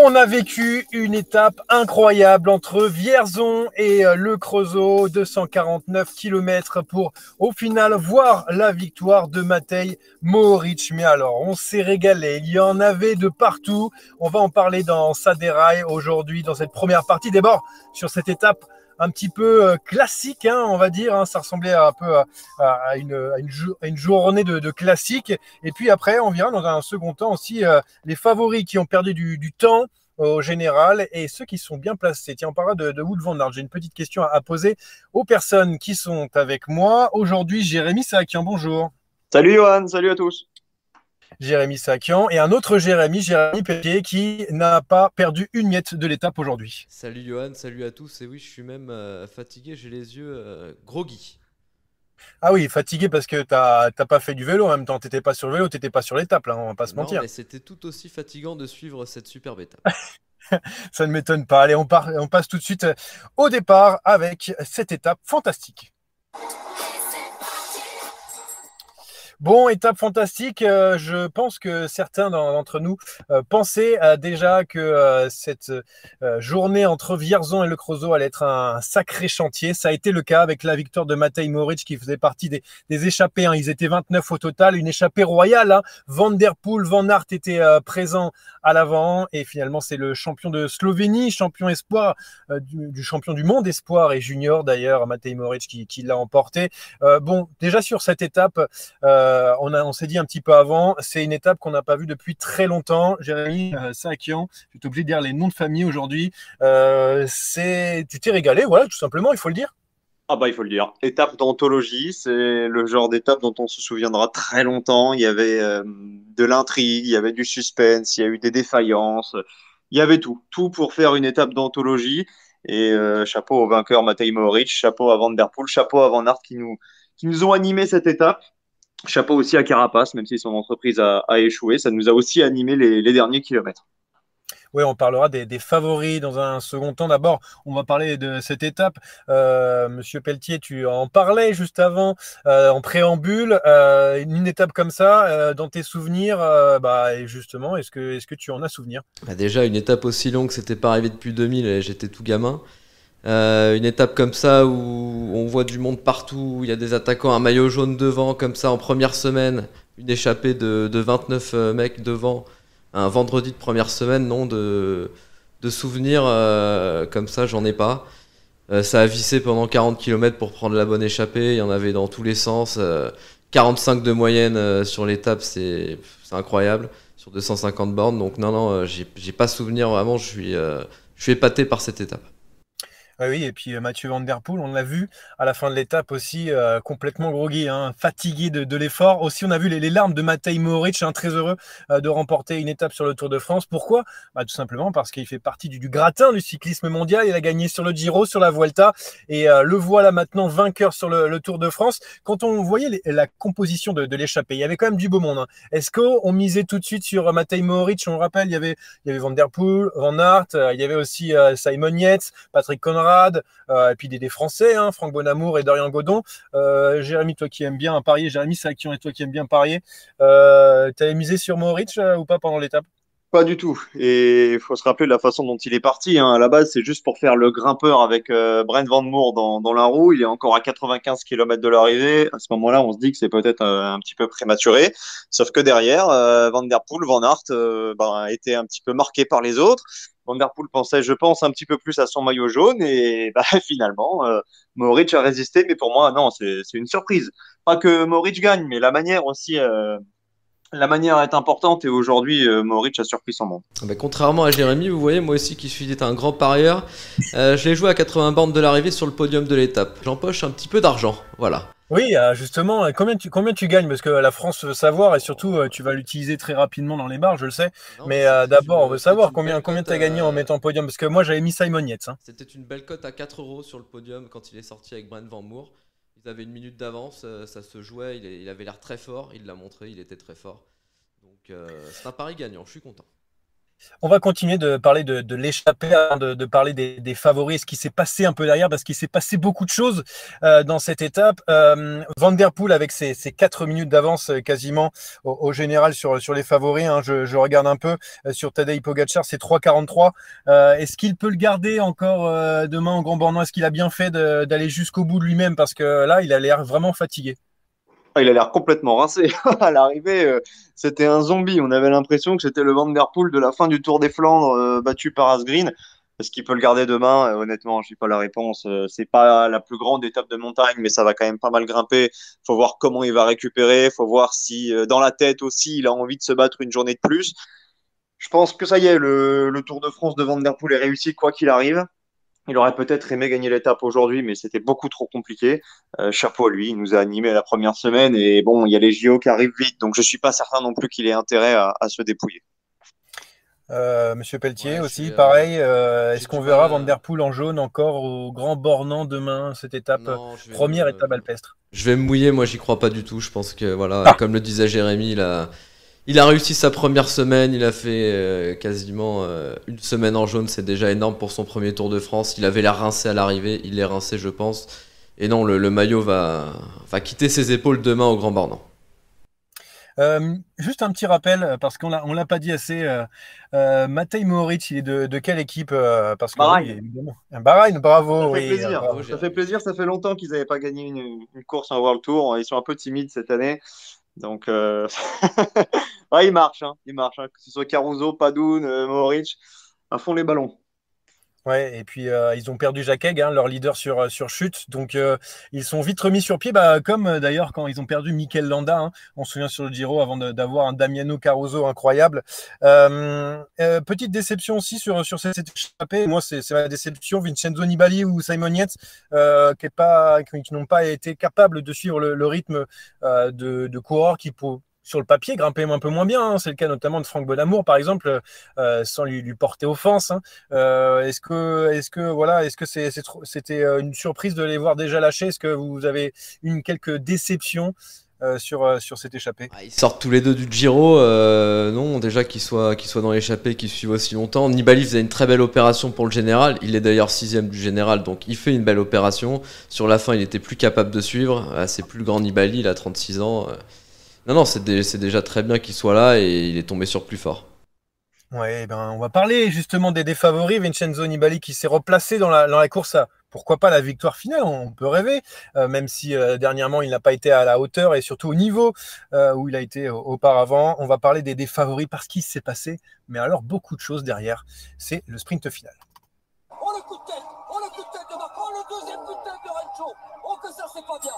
On a vécu une étape incroyable entre Vierzon et Le Creusot, 249 km pour au final voir la victoire de Matej Mohoric. Mais alors, on s'est régalé, il y en avait de partout. On va en parler dans Ça déraille aujourd'hui, dans cette première partie. D'abord, sur cette étape un petit peu classique, hein, on va dire. Hein, ça ressemblait un peu à une journée de classique. Et puis après, on verra dans un second temps aussi les favoris qui ont perdu du temps au général et ceux qui sont bien placés. Tiens, on parlera de Wout van Aert. J'ai une petite question à poser aux personnes qui sont avec moi. Aujourd'hui, Jérémy Sakian, bonjour. Salut Johan, salut à tous. Jérémy Sakian et un autre Jérémy Pelletier qui n'a pas perdu une miette de l'étape aujourd'hui. Salut Johan, salut à tous. Et oui, je suis même fatigué, j'ai les yeux groggy. Ah oui, fatigué parce que t'as pas fait du vélo en même temps. T'étais pas sur le vélo, t'étais pas sur l'étape là, on va pas se Non, mentir. mais c'était tout aussi fatigant de suivre cette superbe étape. Ça ne m'étonne pas. Allez, on passe tout de suite au départ avec cette étape fantastique. Bon, étape fantastique. Je pense que certains d'entre nous pensaient déjà que cette journée entre Vierzon et Le Creusot allait être un sacré chantier. Ça a été le cas avec la victoire de Matej Mohoric qui faisait partie des échappés. Hein. Ils étaient 29 au total, une échappée royale. Hein. Van der Poel, Van Aert étaient présents à l'avant et finalement c'est le champion de Slovénie, champion espoir du champion du monde espoir et junior d'ailleurs, Matej Mohoric qui l'a emporté. Bon, déjà sur cette étape. On s'est dit un petit peu avant, c'est une étape qu'on n'a pas vue depuis très longtemps. Jérémy Sakian, je suis obligé de dire les noms de famille aujourd'hui. Tu t'es régalé, voilà, tout simplement, il faut le dire. Ah bah il faut le dire, étape d'anthologie, c'est le genre d'étape dont on se souviendra très longtemps. Il y avait de l'intrigue, il y avait du suspense, il y a eu des défaillances, il y avait tout pour faire une étape d'anthologie. Et chapeau au vainqueur Matej Mohoric, chapeau à Van der Poel, chapeau à Van Aert qui nous ont animé cette étape. Chapeau aussi à Carapace, même si son entreprise a échoué, ça nous a aussi animé les derniers kilomètres. Oui, on parlera des favoris dans un second temps. D'abord, on va parler de cette étape. Monsieur Pelletier, tu en parlais juste avant, en préambule. Une étape comme ça, dans tes souvenirs, et justement, est-ce que tu en as souvenir? Bah déjà, une étape aussi longue, c'était pas arrivé depuis 2000 et j'étais tout gamin. Une étape comme ça où on voit du monde partout, où il y a des attaquants, un maillot jaune devant, comme ça en première semaine, une échappée de 29 mecs devant, un vendredi de première semaine, non, de souvenirs comme ça, j'en ai pas. Ça a vissé pendant 40 km pour prendre la bonne échappée, il y en avait dans tous les sens. 45 de moyenne sur l'étape, c'est incroyable, sur 250 bornes. Donc non, j'ai pas souvenir vraiment, je suis épaté par cette étape. Ah oui, et puis Mathieu Van Der Poel, on l'a vu à la fin de l'étape aussi, complètement groggy, hein, fatigué de l'effort. Aussi, on a vu les larmes de Matej Mohoric, hein, très heureux de remporter une étape sur le Tour de France. Pourquoi? Tout simplement parce qu'il fait partie du gratin du cyclisme mondial. Il a gagné sur le Giro, sur la Vuelta, et le voilà maintenant vainqueur sur le Tour de France. Quand on voyait la composition de l'échappée, il y avait quand même du beau monde. Hein. Est-ce qu'on misait tout de suite sur Matej Mohoric? On le rappelle, il y avait Van Der Poel, Van Aert, il y avait aussi Simon Yates, Patrick Conrad, et puis des Français, hein, Franck Bonamour et Dorian Godon. Jérémy, toi qui aimes bien parier, Jérémy Sakian et toi qui aimes bien parier, t'avais misé sur Mohoric ou pas pendant l'étape? Pas du tout. Et il faut se rappeler de la façon dont il est parti. Hein. À la base, c'est juste pour faire le grimpeur avec Brent Van Moer dans la roue. Il est encore à 95 km de l'arrivée. À ce moment-là, on se dit que c'est peut-être un petit peu prématuré. Sauf que derrière, Van der Poel, Van Aert était un petit peu marqué par les autres. Van der Poel pensait, je pense, un petit peu plus à son maillot jaune. Et finalement, Mohoric a résisté. Mais pour moi, non, c'est une surprise. Pas que Mohoric gagne, mais la manière aussi. La manière est importante et aujourd'hui, Mohoric a surpris son monde. Bah, contrairement à Jérémy, vous voyez, moi aussi qui suis un grand parieur, je l'ai joué à 80 bornes de l'arrivée sur le podium de l'étape. J'empoche un petit peu d'argent, voilà. Oui, justement, combien tu gagnes? Parce que la France veut savoir et surtout, tu vas l'utiliser très rapidement dans les bars, je le sais. Non, mais Mais d'abord, on veut c'était savoir une belle combien cote. tu as gagné en mettant podium. Parce que moi, j'avais mis Simon Yates. Hein. C'était une belle cote à 4 euros sur le podium quand il est sorti avec Brent Van Moer. Ils avaient une minute d'avance, ça se jouait, il avait l'air très fort, il l'a montré, il était très fort. Donc c'est un pari gagnant, je suis content. On va continuer de parler de l'échappée, avant de parler des favoris, ce qui s'est passé un peu derrière, parce qu'il s'est passé beaucoup de choses dans cette étape. Van der Poel avec ses 4 minutes d'avance quasiment au général sur les favoris. Hein. Je regarde un peu sur Tadej Pogačar, c'est 3,43. Est-ce qu'il peut le garder encore demain au Grand Bornand? Est-ce qu'il a bien fait d'aller jusqu'au bout de lui-même? Parce que là, il a l'air vraiment fatigué. Ah, il a l'air complètement rincé. À l'arrivée, c'était un zombie. On avait l'impression que c'était le Van der Poel de la fin du Tour des Flandres, battu par Asgreen. Est-ce qu'il peut le garder demain? Honnêtement, je n'ai pas la réponse. C'est pas la plus grande étape de montagne, mais ça va quand même pas mal grimper. Faut voir comment il va récupérer. Faut voir si, dans la tête aussi, il a envie de se battre une journée de plus. Je pense que ça y est, le Tour de France de Van der Poel est réussi quoi qu'il arrive. Il aurait peut-être aimé gagner l'étape aujourd'hui, mais c'était beaucoup trop compliqué. Chapeau à lui, il nous a animé la première semaine et bon, il y a les JO qui arrivent vite, donc je suis pas certain non plus qu'il ait intérêt à se dépouiller. Monsieur Pelletier Ouais, aussi, pareil. j'ai Est-ce qu'on du verra mal Van der Poel en jaune encore au Grand Bornand demain, cette étape, Non, première étape alpestre? je vais me mouiller, moi j'y crois pas du tout. Je pense que, voilà, Ah, comme le disait Jérémy, il a réussi sa première semaine, il a fait quasiment une semaine en jaune, c'est déjà énorme pour son premier Tour de France. Il avait l'air rincé à l'arrivée, il est rincé je pense. Et non, le maillot va quitter ses épaules demain au Grand Bornand. juste un petit rappel, parce qu'on l'a pas dit assez. Matej Mohoric, il est de quelle équipe? Parce que oui, Bahreïn, évidemment. Bahreïn, ça bravo, fait oui. plaisir. Bravo Ça fait Jérémy. plaisir, ça fait longtemps qu'ils n'avaient pas gagné une course en World Tour. Ils sont un peu timides cette année. Donc, ouais, il marche, hein, il marche, hein. Que ce soit Caruso, Padoun, Mohoric, à fond les ballons. Ouais, et puis ils ont perdu Jacquet, hein, leur leader sur chute, donc ils sont vite remis sur pied, bah, comme d'ailleurs quand ils ont perdu Mikel Landa, hein, on se souvient sur le Giro avant d'avoir un Damiano Caruso incroyable. Petite déception aussi sur cette échappée, moi c'est ma déception, Vincenzo Nibali ou Simon Yates, qui n'ont pas été capables de suivre le rythme de coureurs qui pour sur le papier, grimper un peu moins bien. Hein. C'est le cas notamment de Franck Bonamour, par exemple, sans lui porter offense. Hein. Est-ce que c'était une surprise de les voir déjà lâcher? Est-ce que vous avez quelques déceptions sur cette échappée? Ah, ils sortent tous les deux du Giro, non, déjà qu'ils soient dans l'échappée, qu'ils suivent aussi longtemps. Nibali faisait une très belle opération pour le général, il est d'ailleurs sixième du général, donc il fait une belle opération. Sur la fin, il était plus capable de suivre. Ah, c'est plus le grand Nibali, il a 36 ans. Non, non, c'est déjà très bien qu'il soit là et il est tombé sur plus fort. Ouais, ben, on va parler justement des favoris. Vincenzo Nibali qui s'est replacé dans la course à pourquoi pas la victoire finale, on peut rêver, même si dernièrement il n'a pas été à la hauteur et surtout au niveau où il a été auparavant. On va parler des favoris parce qu'il s'est passé, mais alors beaucoup de choses derrière. C'est le sprint final. Oh le coup de tête, oh le coup de tête de Marc, oh le deuxième coup de tête de Rencho. Oh que ça c'est pas bien.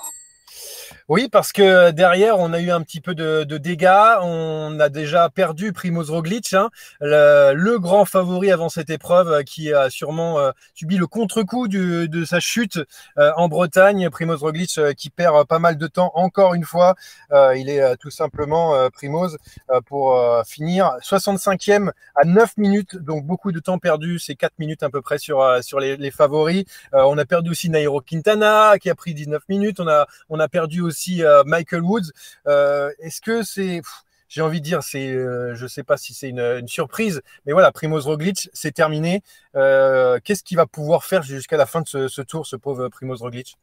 Oui, parce que derrière, on a eu un petit peu de dégâts. On a déjà perdu Primoz Roglic, hein, le grand favori avant cette épreuve, qui a sûrement subi le contre-coup de sa chute en Bretagne. Primoz Roglic qui perd pas mal de temps encore une fois. Il est tout simplement Primoz pour finir 65e à 9 minutes, donc beaucoup de temps perdu. C'est 4 minutes à peu près sur les favoris. On a perdu aussi Nairo Quintana qui a pris 19 minutes. On a perdu aussi Michael Woods. Est-ce que c'est... J'ai envie de dire, je ne sais pas si c'est une surprise, mais voilà, Primoz Roglic, c'est terminé. Qu'est-ce qu'il va pouvoir faire jusqu'à la fin de ce tour, ce pauvre Primoz Roglic?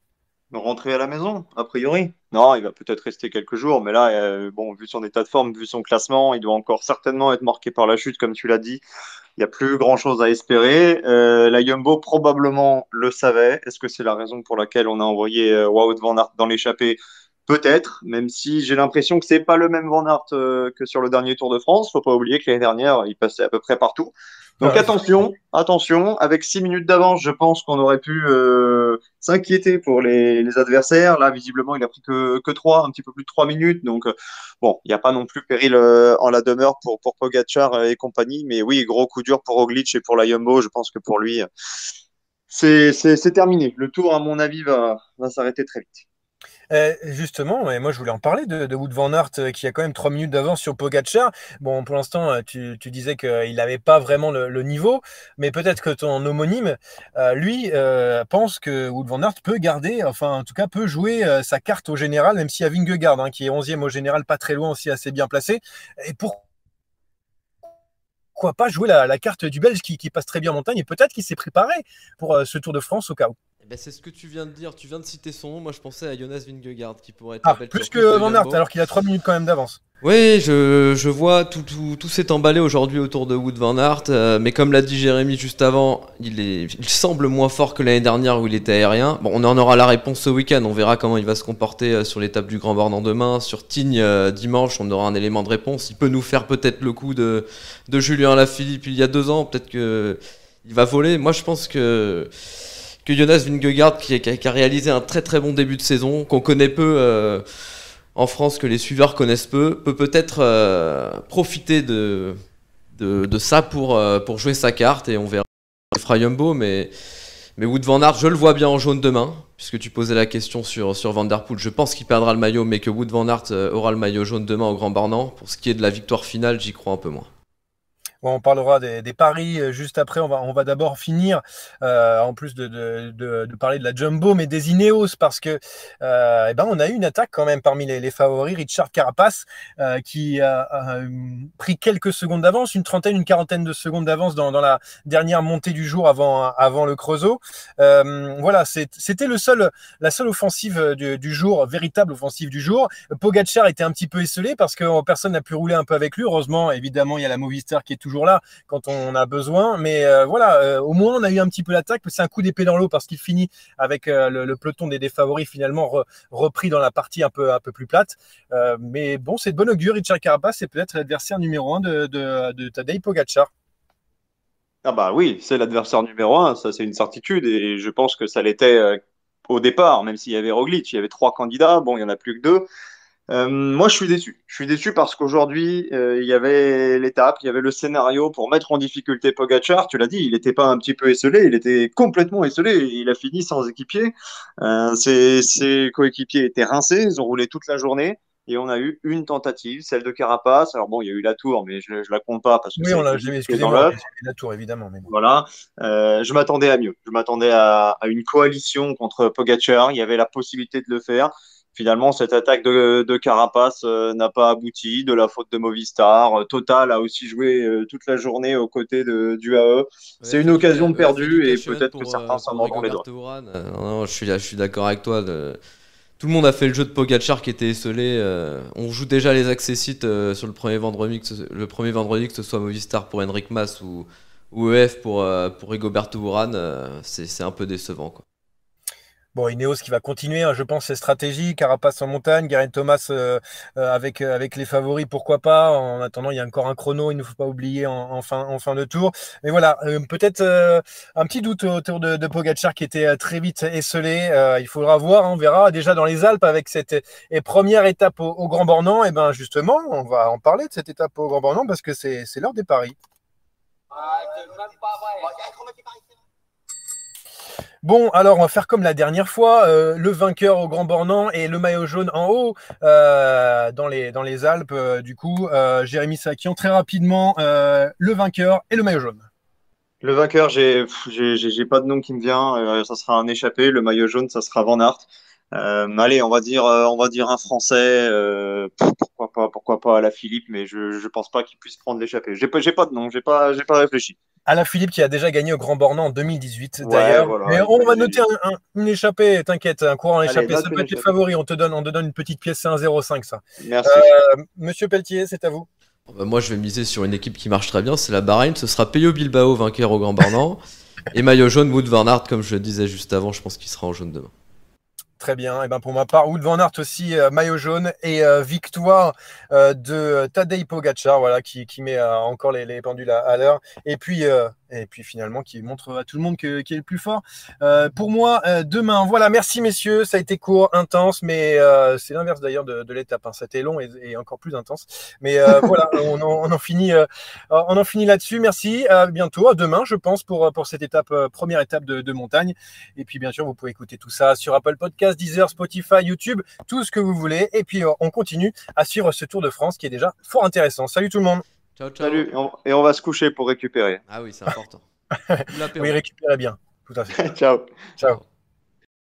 Rentrer à la maison, a priori. Non, il va peut-être rester quelques jours, mais là, bon, vu son état de forme, vu son classement, il doit encore certainement être marqué par la chute, comme tu l'as dit. Il n'y a plus grand-chose à espérer. La Jumbo probablement le savait. Est-ce que c'est la raison pour laquelle on a envoyé Wout van Aert dans l'échappée? Peut-être, même si j'ai l'impression que c'est pas le même Van Aert que sur le dernier Tour de France. Faut pas oublier que l'année dernière, il passait à peu près partout. Donc Ouais. attention, attention. Avec 6 minutes d'avance, je pense qu'on aurait pu s'inquiéter pour les adversaires. Là, visiblement, il a pris que 3, un petit peu plus de 3 minutes. Donc bon, il n'y a pas non plus péril en la demeure pour Pogacar et compagnie. Mais oui, gros coup dur pour Roglic et pour la Jumbo. Je pense que pour lui, c'est terminé. Le tour, à mon avis, va s'arrêter très vite. Justement, et moi je voulais en parler de Wout van Aert qui a quand même 3 minutes d'avance sur Pogacar. Bon, pour l'instant, tu disais qu'il n'avait pas vraiment le niveau, mais peut-être que ton homonyme, lui, pense que Wout van Aert peut garder, enfin en tout cas peut jouer sa carte au général, même s'il y a Vingegaard, hein, qui est 11e au général, pas très loin aussi, assez bien placé. Et pour pourquoi pas jouer la carte du Belge qui passe très bien en montagne et peut-être qu'il s'est préparé pour ce Tour de France au cas où. Eh ben, c'est ce que tu viens de dire, tu viens de citer son nom. Moi je pensais à Jonas Vingegaard qui pourrait être Ah, la belle plus surprise que de Van Aert, Jumbo. alors qu'il a 3 minutes quand même d'avance. Oui, je vois tout s'est emballé aujourd'hui autour de Wout van Aert, mais comme l'a dit Jérémy juste avant, il semble moins fort que l'année dernière où il était aérien. Bon, on en aura la réponse ce week-end, on verra comment il va se comporter sur l'étape du Grand Bornand demain. Sur Tignes, dimanche, on aura un élément de réponse. Il peut nous faire peut-être le coup de Julien Alaphilippe il y a 2 ans, peut-être que il va voler. Moi, je pense que Jonas Vingegaard, qui a réalisé un très très bon début de saison, qu'on connaît peu en France, que les suiveurs connaissent peu, peut peut-être profiter de ça pour jouer sa carte, et on verra le fera Jumbo, mais Wout van Aert, je le vois bien en jaune demain, puisque tu posais la question sur Van Der Poel. Je pense qu'il perdra le maillot, mais que Wout van Aert aura le maillot jaune demain au Grand Bornand. Pour ce qui est de la victoire finale, j'y crois un peu moins. Bon, on parlera des paris juste après. On va d'abord finir, en plus de parler de la Jumbo, mais des Ineos, parce que on a eu une attaque quand même parmi les favoris. Richard Carapaz, qui a pris quelques secondes d'avance, une quarantaine de secondes d'avance dans la dernière montée du jour avant le Creusot. Voilà, c'était la seule offensive du jour, véritable offensive du jour. Pogačar était un petit peu esselé parce que personne n'a pu rouler un peu avec lui. Heureusement, évidemment, il y a la Movistar qui est toujours là quand on a besoin, mais au moins on a eu un petit peu l'attaque. C'est un coup d'épée dans l'eau parce qu'il finit avec le peloton des favoris finalement repris dans la partie un peu plus plate, mais bon, c'est de bon augure. Richard Carapaz, c'est peut-être l'adversaire numéro 1 de Tadej Pogačar. Ah bah oui, c'est l'adversaire numéro 1, ça c'est une certitude, et je pense que ça l'était au départ, même s'il y avait Roglic, il y avait 3 candidats, bon, il n'y en a plus que 2. Moi, je suis déçu. Je suis déçu parce qu'aujourd'hui, il y avait l'étape, il y avait le scénario pour mettre en difficulté Pogačar. Tu l'as dit, il n'était pas un petit peu esselé, il était complètement esselé. Il a fini sans équipier. Ses coéquipiers étaient rincés, ils ont roulé toute la journée. Et on a eu une tentative, celle de Carapaz. Alors bon, il y a eu la tour, mais je la compte pas parce que Oui, ça a été vite dans excusez-moi, l'œuf. la tour évidemment. Mais bon. Voilà. Je m'attendais à mieux. Je m'attendais à une coalition contre Pogačar. Il y avait la possibilité de le faire. Finalement, cette attaque de Carapaz n'a pas abouti, de la faute de Movistar. Total a aussi joué toute la journée aux côtés du AE. C'est une occasion perdue et peut-être que certains s'en mordront les doigts. Non, je suis d'accord avec toi. Tout le monde a fait le jeu de Pogačar qui était esselé. On joue déjà les accessites sur le premier vendredi, que ce soit Movistar pour Enric Mas ou EF pour Rigoberto Urán. C'est un peu décevant, quoi. Bon, Ineos qui va continuer, hein, je pense, ses stratégies. Carapace en montagne, Geraint Thomas avec les favoris, pourquoi pas. En attendant, il y a encore un chrono, il ne faut pas oublier en fin de tour. Mais voilà, peut-être un petit doute autour de Pogačar qui était très vite esselé. Il faudra voir, hein, on verra. Déjà dans les Alpes, avec cette première étape au Grand Bornand, et ben justement, on va en parler de cette étape au Grand Bornand parce que c'est l'heure des paris. Bon, alors on va faire comme la dernière fois, le vainqueur au Grand Bornand et le maillot jaune en haut dans les Alpes. Du coup, Jérémy Sakian, très rapidement, le vainqueur et le maillot jaune. Le vainqueur, j'ai pas de nom qui me vient. Ça sera un échappé. Le maillot jaune, ça sera Van Aert. Allez, on va dire un Français. Pourquoi pas Alaphilippe, mais je pense pas qu'il puisse prendre l'échappée. J'ai pas de nom. J'ai pas réfléchi. Alaphilippe qui a déjà gagné au Grand Bornand en 2018 Ouais, d'ailleurs. voilà, mais on va noter une échappée, t'inquiète, un courant échappé. Allez, Ça peut être les favoris. On te donne une petite pièce, c'est un 0,5 ça. Merci. Monsieur Pelletier, c'est à vous. Moi, je vais miser sur une équipe qui marche très bien, c'est la Bahreïn. Ce sera Pello Bilbao, vainqueur au Grand Bornand. Et maillot jaune, Wout van Aert, comme je le disais juste avant, je pense qu'il sera en jaune demain. Très bien. Et ben pour ma part, Wout van Aert aussi, maillot jaune et victoire de Tadej Pogačar, voilà, qui met encore les pendules à l'heure. Et puis finalement, qui montre à tout le monde qui est le plus fort. Pour moi, demain, voilà, merci messieurs, ça a été court, intense, mais c'est l'inverse d'ailleurs de l'étape. Hein. C'était long et encore plus intense. Mais voilà, on en finit là-dessus. Merci, à bientôt, à demain, je pense, pour cette étape, première étape de montagne. Et puis bien sûr, vous pouvez écouter tout ça sur Apple Podcasts, Deezer, Spotify, YouTube, tout ce que vous voulez. Et puis on continue à suivre ce Tour de France qui est déjà fort intéressant. Salut tout le monde. Ciao, ciao. Salut, et on va se coucher pour récupérer. Ah oui, c'est important. Oui, récupérez bien. Tout à fait. Ciao. Ciao.